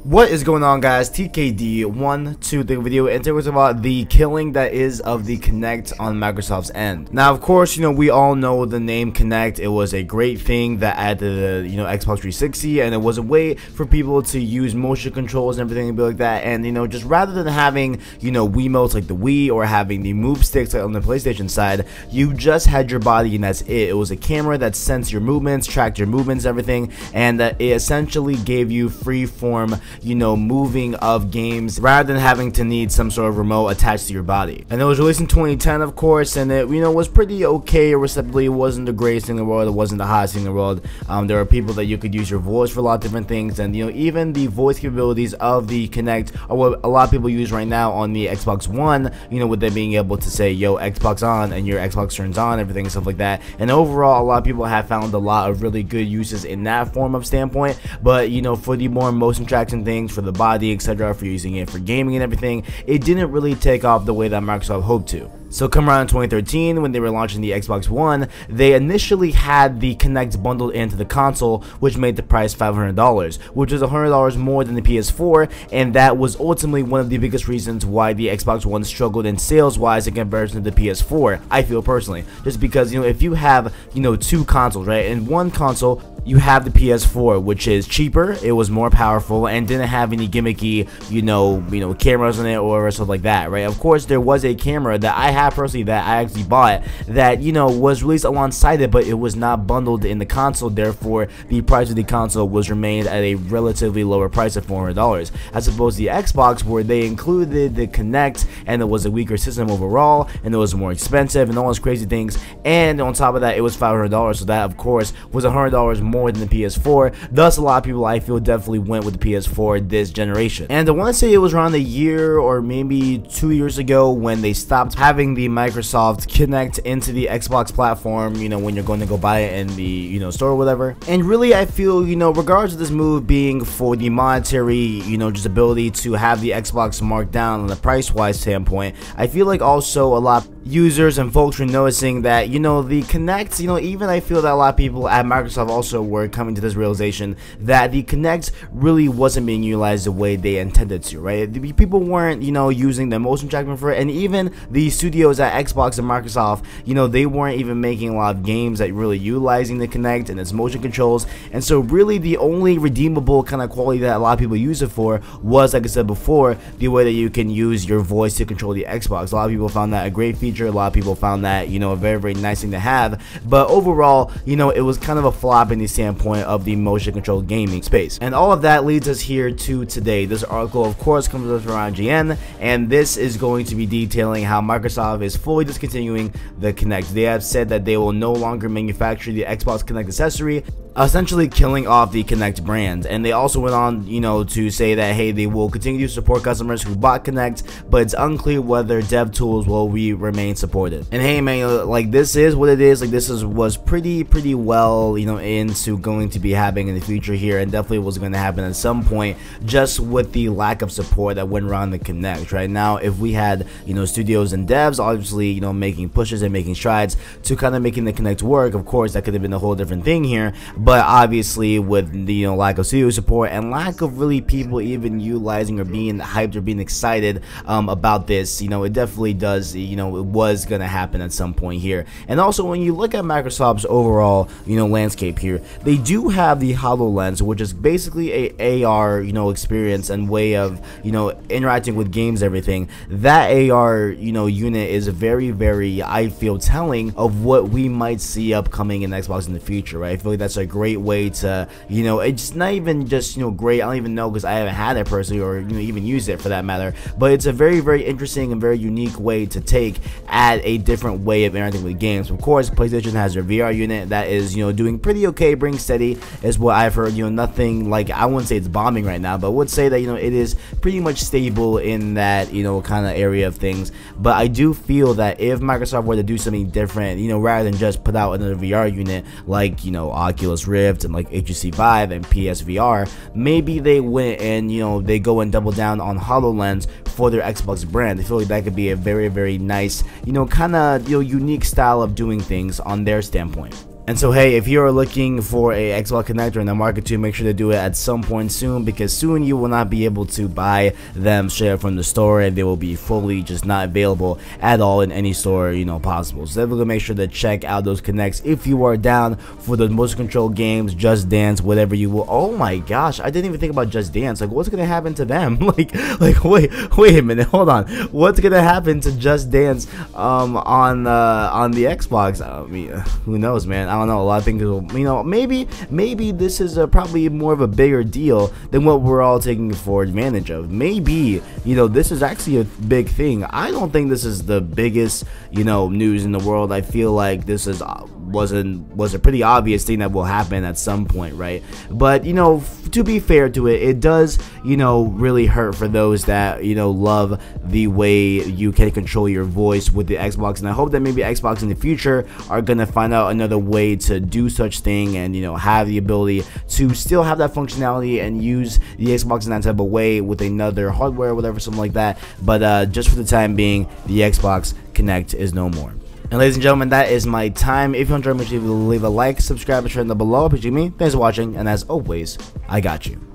What is going on, guys? TKD1 to the video, and today we're talking about the killing that is of the Kinect on Microsoft's end. Now, of course, we all know the name Kinect. It was a great thing that added the Xbox 360, and it was a way for people to use motion controls and everything and be like that. And just rather than having Wiimotes like the Wii or having the move sticks like on the PlayStation side, you just had your body and that's it. It was a camera that sensed your movements, tracked your movements, everything, and that it essentially gave you free form moving of games rather than having to need some sort of remote attached to your body. And it was released in 2010, of course, and it was pretty okay receptively. It wasn't the greatest thing in the world, it wasn't the hottest thing in the world. There are people that you could use your voice for a lot of different things, and even the voice capabilities of the Kinect are what a lot of people use right now on the Xbox One, with them being able to say, yo, Xbox on, and your Xbox turns on, everything and stuff like that. And overall, a lot of people have found a lot of really good uses in that form of standpoint. But for the more motion traction things, for the body, etc., for using it for gaming and everything, it didn't really take off the way that Microsoft hoped to. So come around in 2013, when they were launching the Xbox One, they initially had the Kinect bundled into the console, which made the price $500, which was $100 more than the PS4, and that was ultimately one of the biggest reasons why the Xbox One struggled in sales-wise in comparison to the PS4, I feel personally. Just because, if you have, two consoles, right, and one console, you have the PS4, which is cheaper, it was more powerful, and didn't have any gimmicky, cameras in it or stuff like that, right? Of course, there was a camera that I have personally that I actually bought that, was released alongside it, but it was not bundled in the console. Therefore, the price of the console was remained at a relatively lower price of $400, as opposed to the Xbox, where they included the Kinect, and it was a weaker system overall, and it was more expensive, and all those crazy things. And on top of that, it was $500, so that, of course, was $100 more than the PS4. Thus, a lot of people, I feel, definitely went with the PS4 this generation. And I want to say it was around a year or maybe 2 years ago when they stopped having the Microsoft Kinect into the Xbox platform, when you're going to go buy it in the store or whatever. And really, I feel, regardless of this move being for the monetary, just ability to have the Xbox marked down on the price-wise standpoint, I feel like also a lot of users and folks were noticing that, the Kinect, even I feel that a lot of people at Microsoft also were coming to this realization that the Kinect really wasn't being utilized the way they intended to, right? People weren't, using the motion tracking for it, and even the studios at Xbox and Microsoft, they weren't even making a lot of games that really utilizing the Kinect and its motion controls. And so really the only redeemable kind of quality that a lot of people use it for was, like I said before, the way that you can use your voice to control the Xbox. A lot of people found that a great feature. A lot of people found that, a very, very nice thing to have. But overall, it was kind of a flop in the standpoint of the motion control gaming space. And all of that leads us here to today. This article, of course, comes from IGN, and this is going to be detailing how Microsoft is fully discontinuing the Kinect. They have said that they will no longer manufacture the Xbox Kinect accessory, essentially killing off the Kinect brand. And they also went on, to say that, hey, they will continue to support customers who bought Kinect, but it's unclear whether dev tools will remain supported. And hey, man, like, this is what it is. Like, this was pretty well, into going to be happening in the future here, and definitely was going to happen at some point, just with the lack of support that went around the Kinect. Right now, if we had, studios and devs, obviously, making pushes and making strides to kind of making the Kinect work, of course, that could have been a whole different thing here. But obviously, with the lack of studio support and lack of really people even utilizing or being hyped or being excited about this, it definitely does, it was going to happen at some point here. And also, when you look at Microsoft's overall, landscape here, they do have the HoloLens, which is basically a AR, experience and way of, interacting with games, everything. That AR, unit is very, very, I feel, telling of what we might see upcoming in Xbox in the future, right? I feel like that's a great way to, it's not even just, great, I don't even know because I haven't had it personally or, even used it for that matter, but it's a very, very interesting and very unique way to take at a different way of interacting with games. Of course, PlayStation has their VR unit that is, doing pretty okay, bring steady, is what I've heard. Nothing like, I wouldn't say it's bombing right now, but would say that, it is pretty much stable in that, kind of area of things. But I do feel that if Microsoft were to do something different, rather than just put out another VR unit like, Oculus Rift and like HTC Vive and PSVR, maybe they went and, they go and double down on HoloLens for their Xbox brand. I feel like that could be a very, very nice, kind of, unique style of doing things on their standpoint. And so hey, if you are looking for a Xbox Kinect or in the market to, make sure to do it at some point soon, because soon you will not be able to buy them straight up from the store, and they will be fully just not available at all in any store, you know, possible. So definitely make sure to check out those Kinects if you are down for those motion control games, Just Dance, whatever you will. Oh my gosh, I didn't even think about Just Dance. Like, what's gonna happen to them? like wait a minute, hold on. What's gonna happen to Just Dance on the Xbox? I mean, who knows, man? I don't know. A lot of things will, you know, maybe this is probably more of a bigger deal than what we're all taking for advantage of. Maybe, you know, this is actually a big thing. I don't think this is the biggest, you know, news in the world. I feel like this is was a pretty obvious thing that will happen at some point, right? But, you know, to be fair to it, it does, you know, really hurt for those that, you know, love the way you can control your voice with the Xbox. And I hope that maybe Xbox in the future are gonna find out another way to do such thing, and, you know, have the ability to still have that functionality and use the Xbox in that type of way with another hardware or whatever, something like that. But just for the time being, the Xbox Kinect is no more. And ladies and gentlemen, that is my time. If you enjoyed, make sure you leave a like, subscribe, and share down below. Appreciate me. Thanks for watching, and as always, I got you.